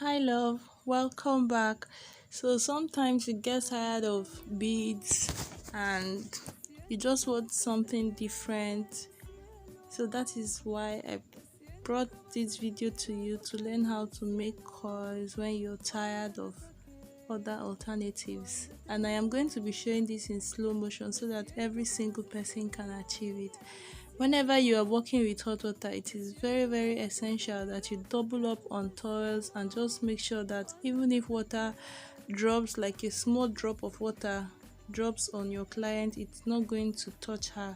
Hi, love. Welcome back. So sometimes you get tired of beads and you just want something different. So that is why I brought this video to you to learn how to make coils when you're tired of other alternatives. And I am going to be showing this in slow motion so that every single person can achieve it. Whenever you are working with hot water, it is very essential that you double up on towels and just make sure that even if water drops, like a small drop of water drops on your client, it's not going to touch her.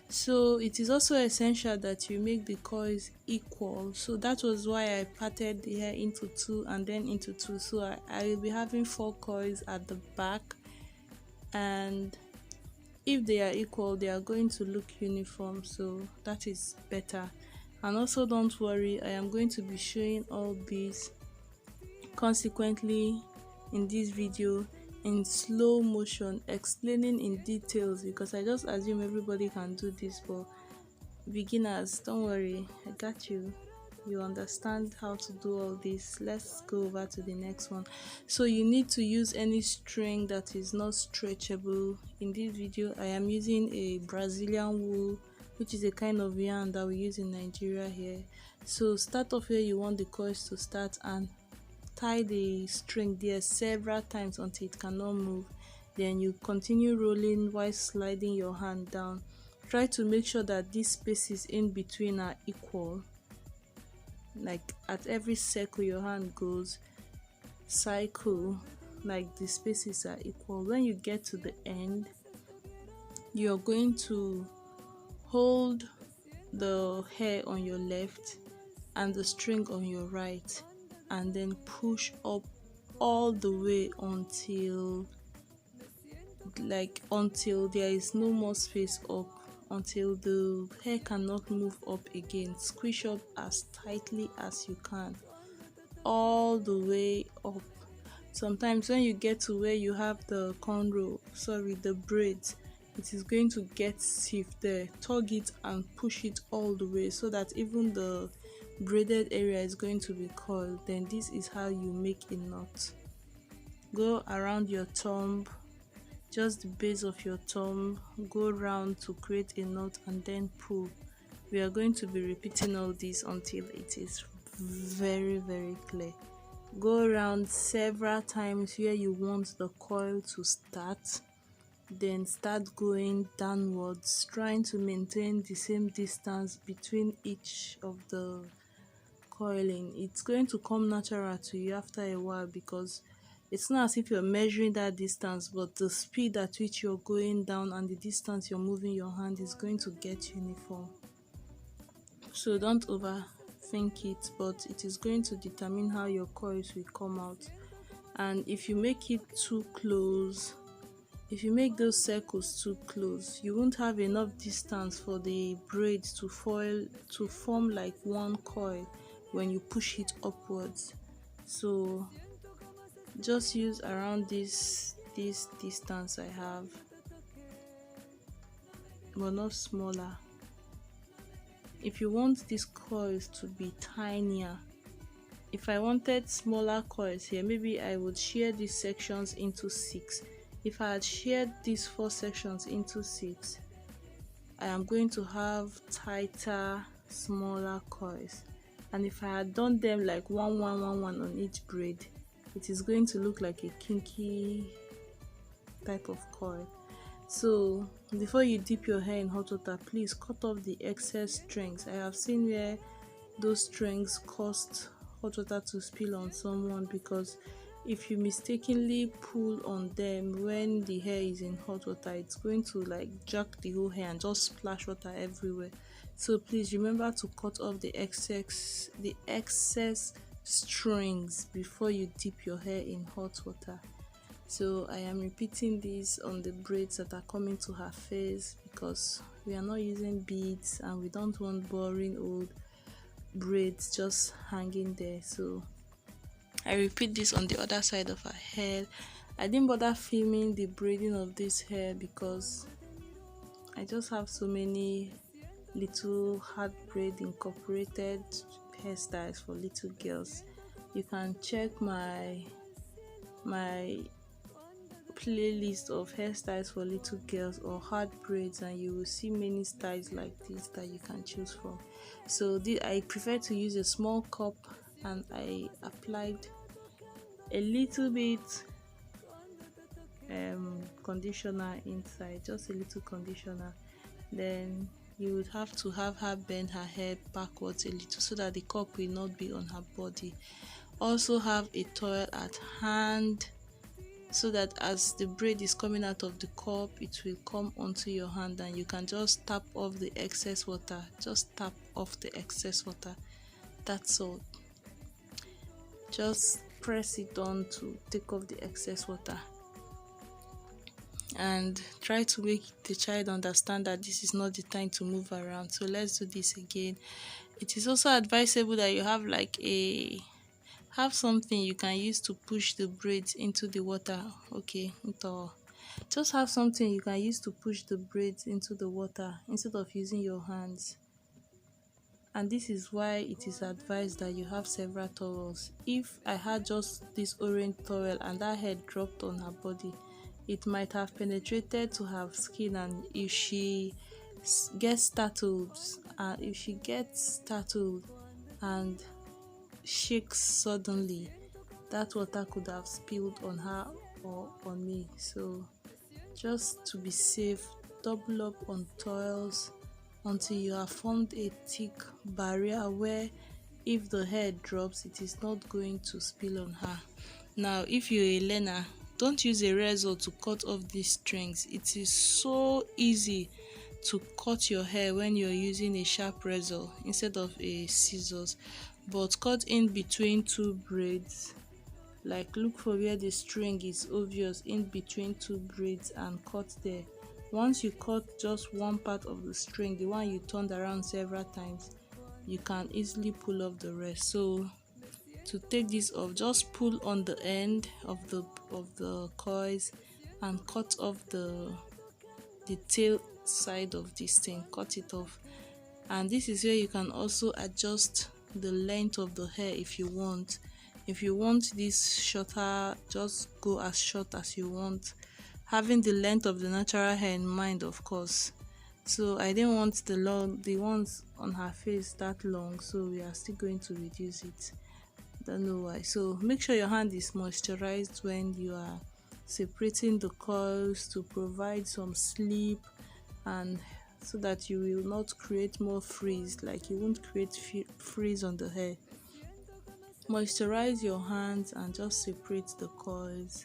So it is also essential that you make the coils equal. So that was why I parted the hair into two and then into two. So I will be having 4 coils at the back, and if they are equal, they are going to look uniform, so that is better. And also, don't worry, I am going to be showing all these consequently in this video in slow motion, explaining in details, because I just assume everybody can do this, but beginners, don't worry, I got you. You understand how to do all this. Let's go over to the next one. So you need to use any string that is not stretchable. In this video I am using a Brazilian wool, which is a kind of yarn that we use in Nigeria here. So start off where you want the coils to start and tie the string there several times until it cannot move. Then you continue rolling while sliding your hand down. Try to make sure that these spaces in between are equal. Like at every circle your hand goes, cycle, like the spaces are equal. When you get to the end, you're going to hold the hair on your left and the string on your right, and then push up all the way until there is no more space up, until the hair cannot move up again. Squish up as tightly as you can all the way up. Sometimes when you get to where you have the the braids, it is going to get stiff there. Tug it and push it all the way so that even the braided area is going to be curled. Then this is how you make a knot. Go around your thumb, just the base of your thumb, go round to create a knot and then pull. We are going to be repeating all this until it is very clear. Go around several times where you want the coil to start, then start going downwards, trying to maintain the same distance between each of the coiling. It's going to come natural to you after a while, because it's not as if you're measuring that distance, but the speed at which you're going down and the distance you're moving your hand is going to get uniform. So don't overthink it, but it is going to determine how your coils will come out. And if you make it too close, if you make those circles too close, you won't have enough distance for the braid to form like one coil when you push it upwards. So just use around this distance I have, but not smaller. If you want these coils to be tinier, if I wanted smaller coils here, maybe I would share these sections into 6. If I had shared these 4 sections into 6, I am going to have tighter, smaller coils. And if I had done them like 1 1 1 1 on each braid, it is going to look like a kinky type of coil. So before you dip your hair in hot water, please cut off the excess strings. I have seen where those strings caused hot water to spill on someone, because if you mistakenly pull on them when the hair is in hot water, it's going to like jack the whole hair and just splash water everywhere. So please remember to cut off the excess strings before you dip your hair in hot water. So I am repeating this on the braids that are coming to her face, because we are not using beads and we don't want boring old braids just hanging there. So I repeat this on the other side of her head. I didn't bother filming the braiding of this hair because I just have so many little hard braid incorporated hairstyles for little girls. You can check my playlist of hairstyles for little girls or hard braids, and you will see many styles like this that you can choose from. So I prefer to use a small cup, and I applied a little bit conditioner inside, just a little conditioner. Then you would have to have her bend her head backwards a little so that the cup will not be on her body. Also have a towel at hand so that as the braid is coming out of the cup, it will come onto your hand, and you can just tap off the excess water. Just tap off the excess water. That's all. Just press it on to take off the excess water, and try to make the child understand that this is not the time to move around. So let's do this again. It is also advisable that you have something you can use to push the braids into the water. Okay, just have something you can use to push the braids into the water instead of using your hands. And this is why it is advised that you have several towels. If I had just this orange towel and that head dropped on her body, it might have penetrated to her skin, and if she gets startled and shakes suddenly, that water could have spilled on her or on me. So just to be safe, double up on towels until you have formed a thick barrier where if the hair drops, it is not going to spill on her. Now, if you're a learner, don't use a razor to cut off these strings. It is so easy to cut your hair when you're using a sharp razor instead of a scissors. But cut in between two braids, like look for where the string is obvious in between two braids and cut there. Once you cut just one part of the string, the one you turned around several times, you can easily pull off the rest. So to take this off, just pull on the end of the coils and cut off the tail side of this thing. Cut it off. And this is where you can also adjust the length of the hair if you want. If you want this shorter, just go as short as you want, having the length of the natural hair in mind, of course. So I didn't want the ones on her face that long, so we are still going to reduce it. Don't know why. So make sure your hand is moisturized when you are separating the coils to provide some slip, and so that you will not create more frizz, like you won't create frizz on the hair. Moisturize your hands and just separate the coils,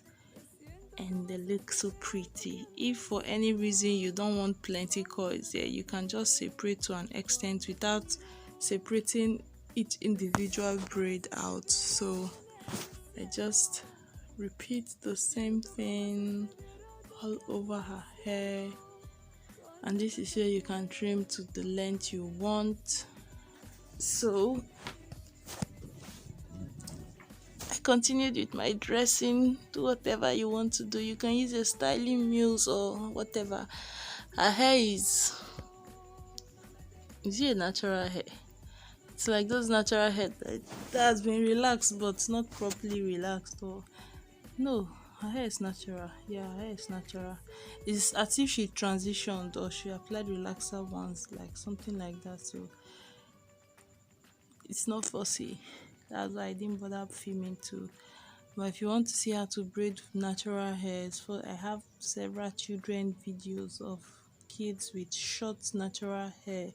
and they look so pretty. If for any reason you don't want plenty coils there, you can just separate to an extent without separating each individual braid out. So I just repeat the same thing all over her hair, and this is where you can trim to the length you want. So I continued with my dressing. Do whatever you want to do. You can use a styling mousse or whatever. Her hair is it a natural hair? It's like those natural hair that has been relaxed but not properly relaxed. Or no, her hair is natural. Yeah, her hair is natural. It's as if she transitioned or she applied relaxer once, like something like that. So it's not fussy. That's why I didn't bother filming too. But if you want to see how to braid natural hairs, I have several children videos of kids with short natural hair.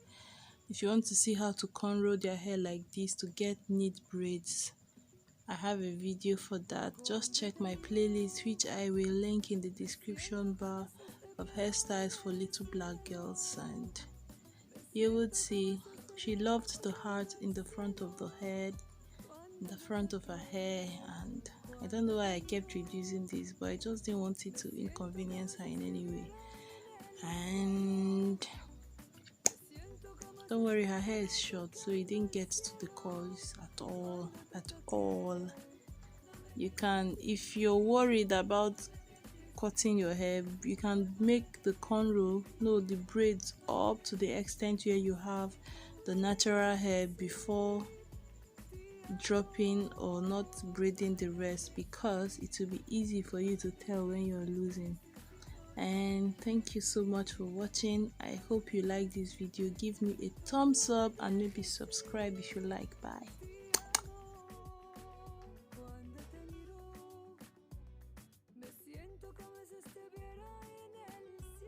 If you want to see how to cornrow their hair like this to get neat braids, I have a video for that. Just check my playlist, which I will link in the description bar, of hairstyles for little black girls, and you would see. She loved the heart in the front of the head, in the front of her hair, and I don't know why I kept reducing this, but I just didn't want it to inconvenience her in any way. And don't worry, her hair is short, so it didn't get to the coils at all. You can, if you're worried about cutting your hair, you can make the the braids up to the extent where you have the natural hair before dropping or not braiding the rest, because it will be easy for you to tell when you're losing. And thank you so much for watching. I hope you like this video. Give me a thumbs up and maybe subscribe if you like. Bye.